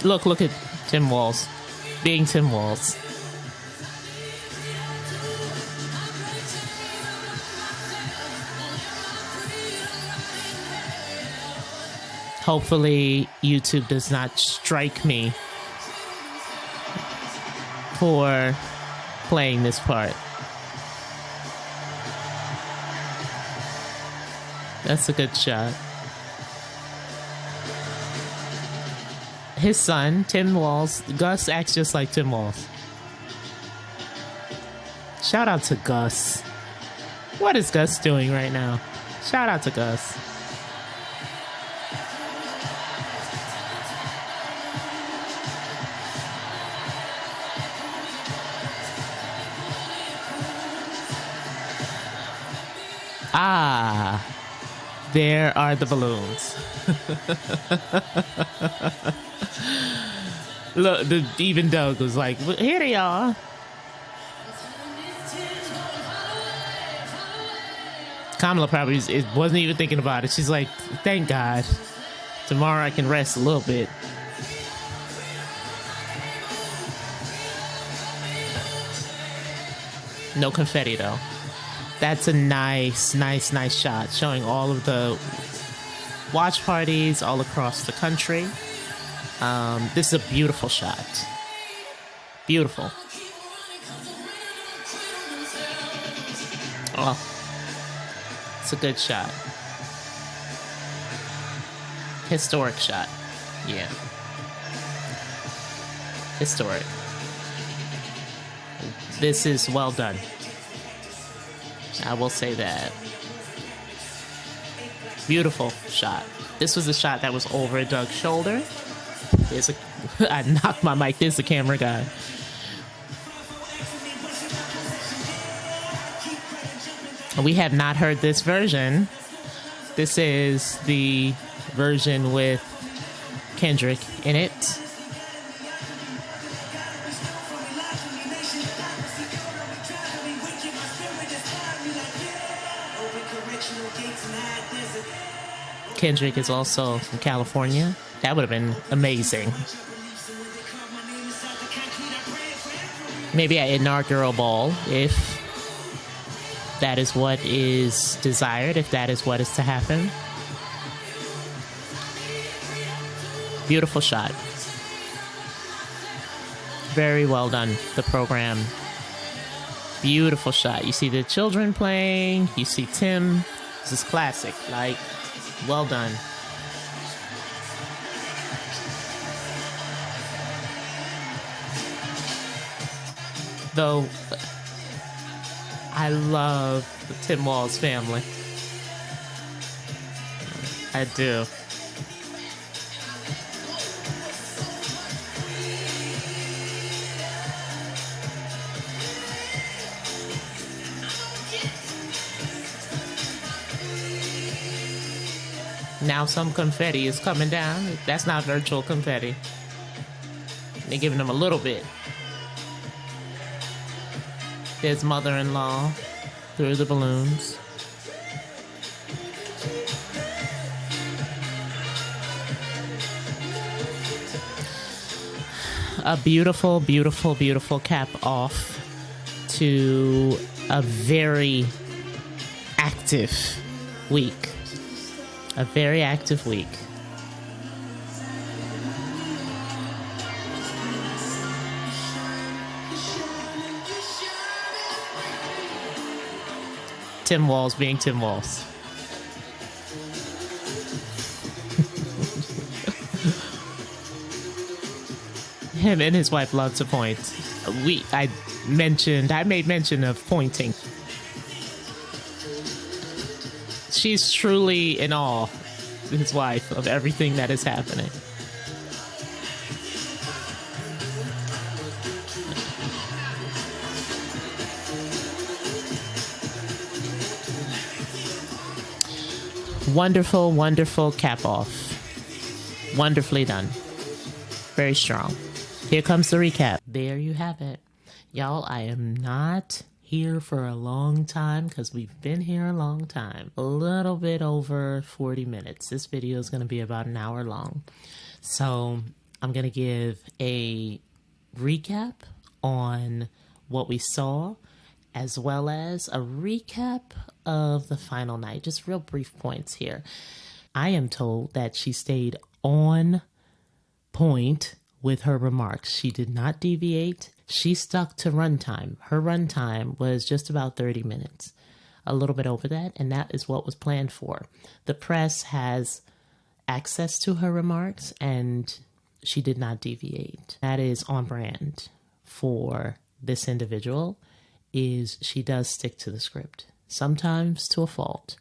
A: Look at Tim Walz being Tim Walz. Hopefully YouTube does not strike me for playing this part. That's a good shot. His son, Tim Walz, Gus acts just like Tim Walz. Shout out to Gus. What is Gus doing right now? Shout out to Gus. Ah, there are the balloons. Look, even Doug was like, here they are. Kamala probably wasn't even thinking about it. She's like, thank God. Tomorrow I can rest a little bit. No confetti, though. That's a nice shot, showing all of the watch parties all across the country. This is a beautiful shot. Beautiful. Oh, it's a good shot. Historic shot. Yeah. Historic. This is well done. I will say that. Beautiful shot. This was a shot that was over Doug's shoulder. There's a, I knocked my mic. There's the camera guy. We have not heard this version. This is the version with Kendrick in it. Kendrick is also from California. That would have been amazing. Maybe at inaugural ball, if that is what is desired, if that is what is to happen. Beautiful shot. Very well done, the program. Beautiful shot. You see the children playing. You see Tim. This is classic. Like, well done. Though, I love the Tim Walz family. I do. Now some confetti is coming down. That's not virtual confetti. They're giving them a little bit. There's mother-in-law through the balloons. A beautiful, beautiful, beautiful cap off to a very active week. A very active week. Tim Walz being Tim Walz. Him and his wife love to point. I made mention of pointing. She's truly in awe, his wife, of everything that is happening. Wonderful, wonderful cap off. Wonderfully done. Very strong. Here comes the recap. There you have it. Y'all, I am not here for a long time because we've been here a long time. A little bit over 40 minutes. This video is going to be about an hour long. So I'm going to give a recap on what we saw, as well as a recap of the final night. Just real brief points here. I am told that she stayed on point with her remarks. She did not deviate. She stuck to runtime. Her runtime was just about 30 minutes, a little bit over that, and that is what was planned for. The press has access to her remarks, and she did not deviate. That is on brand for this individual, is she does stick to the script. Sometimes to a fault,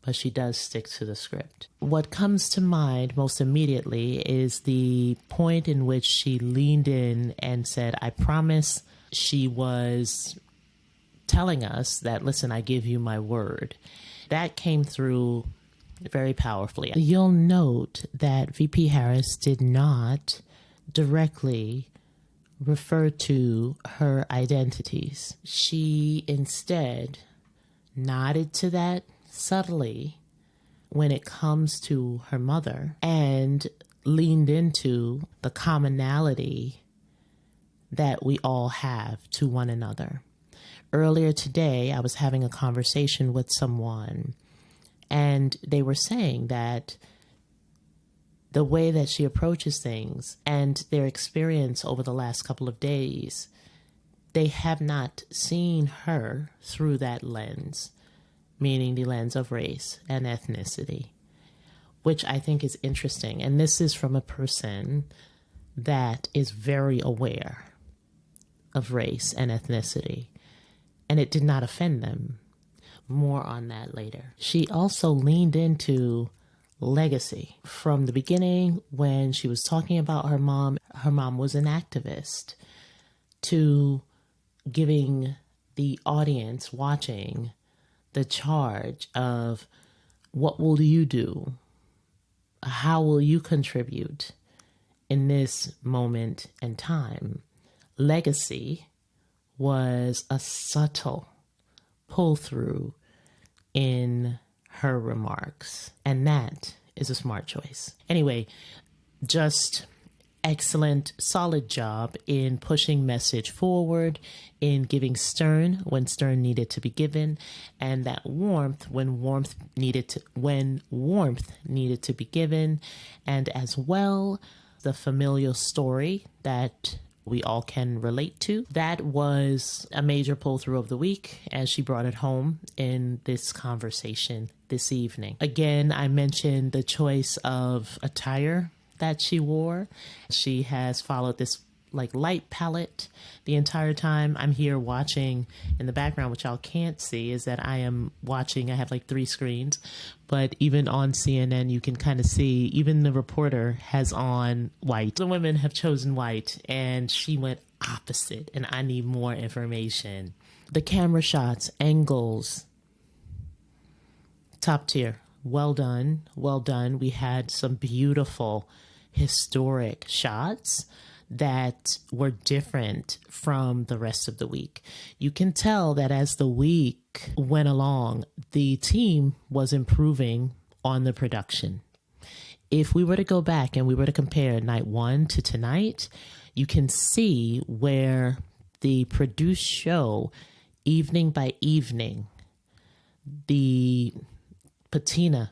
A: but she does stick to the script. What comes to mind most immediately is the point in which she leaned in and said, I promise. She was telling us that, listen, I give you my word. That came through very powerfully. You'll note that VP Harris did not directly refer to her identities. She instead nodded to that subtly when it comes to her mother and leaned into the commonality that we all have to one another. Earlier today, I was having a conversation with someone, and they were saying that the way that she approaches things and their experience over the last couple of days, they have not seen her through that lens, meaning the lens of race and ethnicity, which I think is interesting. And this is from a person that is very aware of race and ethnicity, and it did not offend them. More on that later. She also leaned into legacy. From the beginning, when she was talking about her mom was an activist, to giving the audience watching the charge of what will you do? How will you contribute in this moment and time? Legacy was a subtle pull through in her remarks, and that is a smart choice. Anyway, just excellent, solid job in pushing message forward, in giving stern when stern needed to be given, and that warmth when warmth needed to be given, and as well the familial story that we all can relate to. That was a major pull through of the week as she brought it home in this conversation this evening. Again, I mentioned the choice of attire that she wore. She has followed this light palette the entire time. I'm here watching in the background, which y'all can't see, is that I am watching. I have 3 screens, but even on CNN, you can kind of see, even the reporter has on white. The women have chosen white, and she went opposite, and I need more information. The camera shots, angles, top tier. Well done. Well done. We had some beautiful historic shots that were different from the rest of the week. You can tell that as the week went along, the team was improving on the production. If we were to go back and we were to compare night 1 to tonight, you can see where the produced show, evening by evening, the patina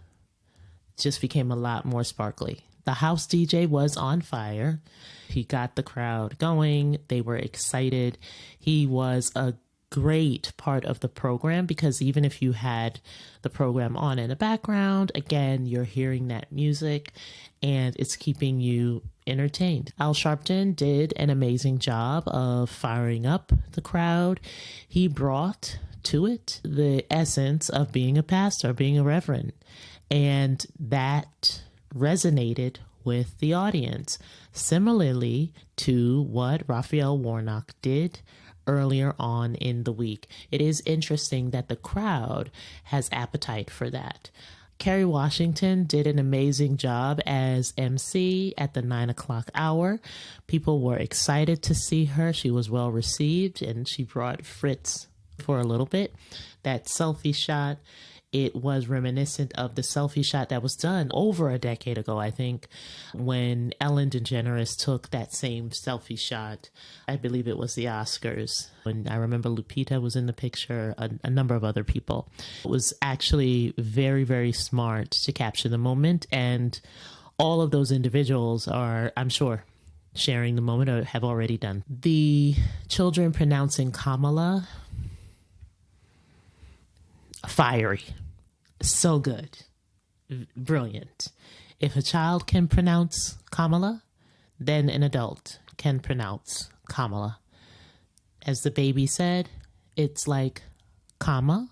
A: just became a lot more sparkly. The house DJ was on fire. He got the crowd going. They were excited. He was a great part of the program because even if you had the program on in the background, again, you're hearing that music and it's keeping you entertained. Al Sharpton did an amazing job of firing up the crowd. He brought to it the essence of being a pastor, being a reverend, and that resonated with the audience, similarly to what Raphael Warnock did earlier on in the week. It is interesting that the crowd has appetite for that. Kerry Washington did an amazing job as MC at the 9 o'clock hour. People were excited to see her. She was well received, and she brought Fritz for a little bit. That selfie shot, it was reminiscent of the selfie shot that was done over a decade ago, I think, when Ellen DeGeneres took that same selfie shot. I believe it was the Oscars. And I remember Lupita was in the picture, a number of other people. It was actually very, very smart to capture the moment. And all of those individuals are, I'm sure, sharing the moment or have already done. The children pronouncing Kamala, fiery. So good. Brilliant. If a child can pronounce Kamala, then an adult can pronounce Kamala. As the baby said, it's like comma,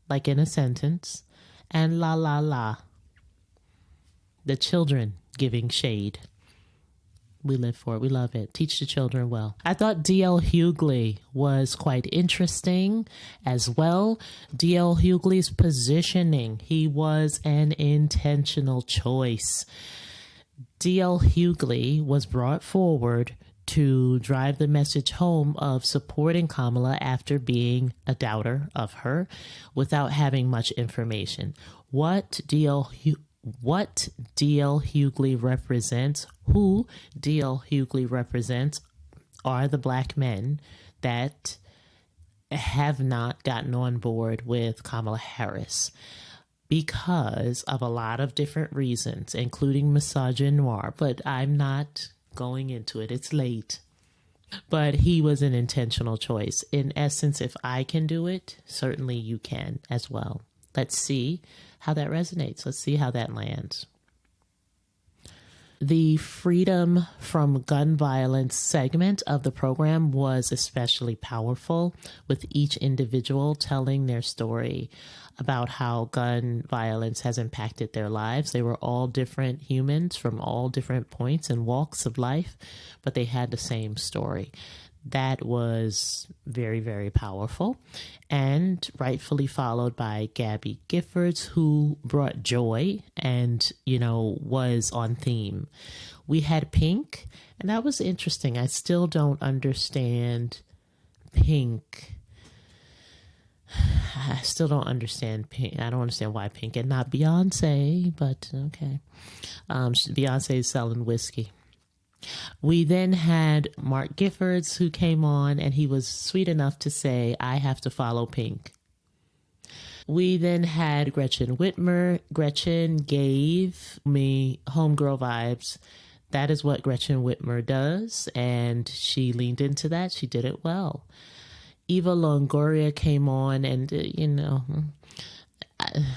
A: like in a sentence, and la la la. The children giving shade. We live for it. We love it. Teach the children well. I thought D.L. Hughley was quite interesting as well. D.L. Hughley's positioning. He was an intentional choice. D.L. Hughley was brought forward to drive the message home of supporting Kamala after being a doubter of her without having much information. What D.L. Hughley represents, who D.L. Hughley represents, are the Black men that have not gotten on board with Kamala Harris because of a lot of different reasons, including misogynoir, but I'm not going into it. It's late. But he was an intentional choice. In essence, if I can do it, certainly you can as well. Let's see how that resonates. Let's see how that lands. The freedom from gun violence segment of the program was especially powerful, with each individual telling their story about how gun violence has impacted their lives. They were all different humans from all different points and walks of life, but they had the same story. That was very, very powerful, and rightfully followed by Gabby Giffords, who brought joy and, was on theme. We had Pink, and that was interesting. I still don't understand Pink. I still don't understand Pink. I don't understand why Pink and not Beyoncé, but okay. Beyoncé is selling whiskey. We then had Mark Giffords, who came on, and he was sweet enough to say, I have to follow Pink. We then had Gretchen Whitmer. Gretchen gave me homegirl vibes. That is what Gretchen Whitmer does, and she leaned into that. She did it well. Eva Longoria came on, and,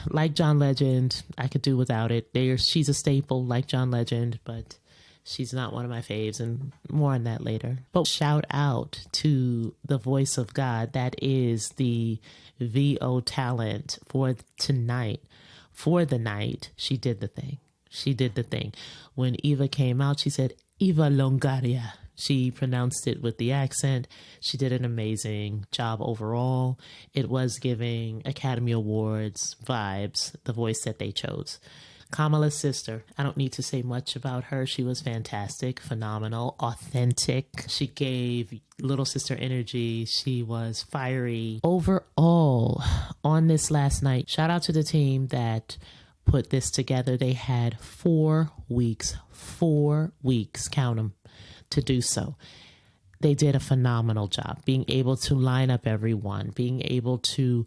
A: like John Legend, I could do without it. She's a staple, like John Legend, but she's not one of my faves, and more on that later. But shout out to the voice of God. That is the VO talent for tonight. For the night, she did the thing. She did the thing. When Eva came out, she said, Eva Longoria. She pronounced it with the accent. She did an amazing job overall. It was giving Academy Awards vibes, the voice that they chose. Kamala's sister, I don't need to say much about her. She was fantastic, phenomenal, authentic. She gave little sister energy. She was fiery. Overall, on this last night, shout out to the team that put this together. They had 4 weeks, count them, to do so. They did a phenomenal job being able to line up everyone, being able to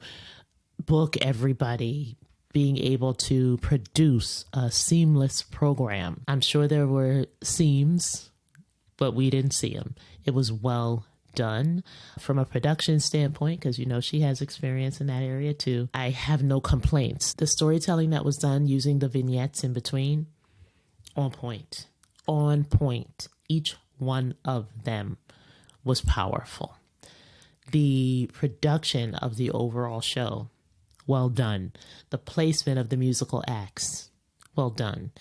A: book everybody, being able to produce a seamless program. I'm sure there were seams, but we didn't see them. It was well done from a production standpoint, because she has experience in that area too. I have no complaints. The storytelling that was done using the vignettes in between, on point. Each one of them was powerful. The production of the overall show, well done. The placement of the musical acts, well done.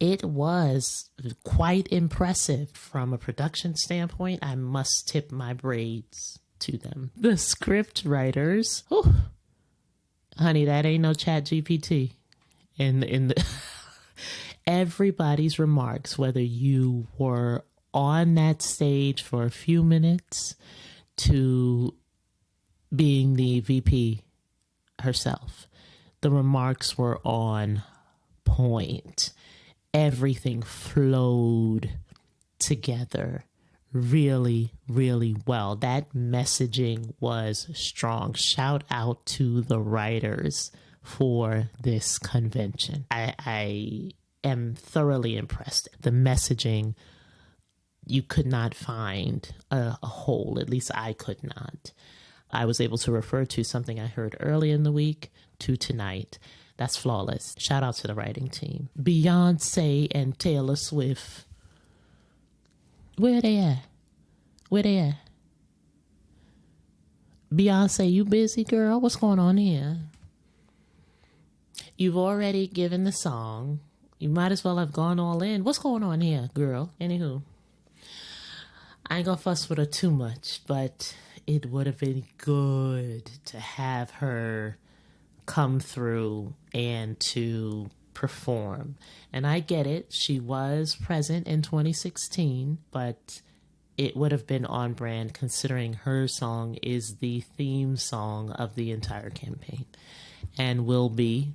A: It was quite impressive from a production standpoint. I must tip my braids to them. The script writers, honey, that ain't no Chat GPT. In the everybody's remarks, whether you were on that stage for a few minutes to being the VP herself, the remarks were on point. Everything flowed together really, really well. That messaging was strong. Shout out to the writers for this convention. I am thoroughly impressed. The messaging, you could not find a hole. At least I could not. I was able to refer to something I heard early in the week to tonight. That's flawless. Shout out to the writing team. Beyoncé and Taylor Swift. Where they at? Beyoncé, you busy, girl? What's going on here? You've already given the song. You might as well have gone all in. What's going on here, girl? Anywho, I ain't gonna fuss with her too much, but it would have been good to have her come through and to perform. And I get it. She was present in 2016, but it would have been on brand considering her song is the theme song of the entire campaign and will be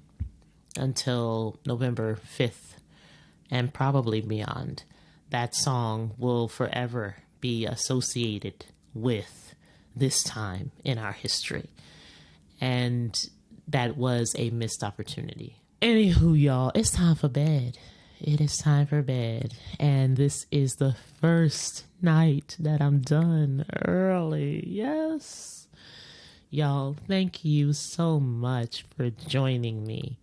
A: until November 5th and probably beyond. That song will forever be associated with this time in our history. And that was a missed opportunity. Anywho, y'all, it's time for bed. It is time for bed. And this is the first night that I'm done early. Yes. Y'all, thank you so much for joining me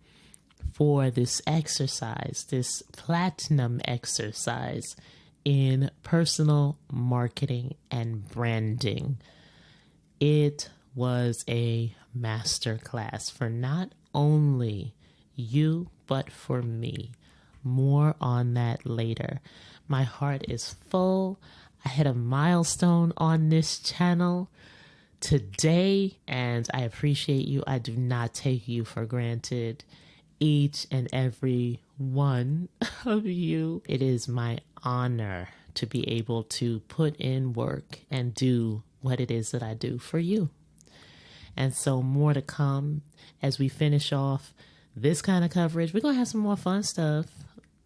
A: for this exercise, this platinum exercise in personal marketing and branding. It was a masterclass for not only you, but for me. More on that later. My heart is full. I hit a milestone on this channel today, and I appreciate you. I do not take you for granted. Each and every one of you. It is my honor to be able to put in work and do what it is that I do for you. And so more to come as we finish off this kind of coverage. We're going to have some more fun stuff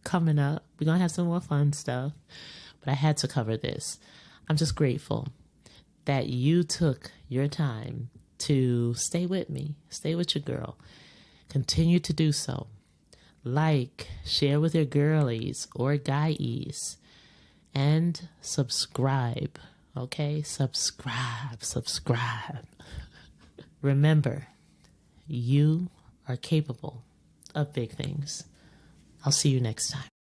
A: coming up. We're going to have some more fun stuff. But I had to cover this. I'm just grateful that you took your time to stay with me, stay with your girl. Continue to do so. Like, share with your girlies or guys, and subscribe. Okay? Subscribe. Remember, you are capable of big things. I'll see you next time.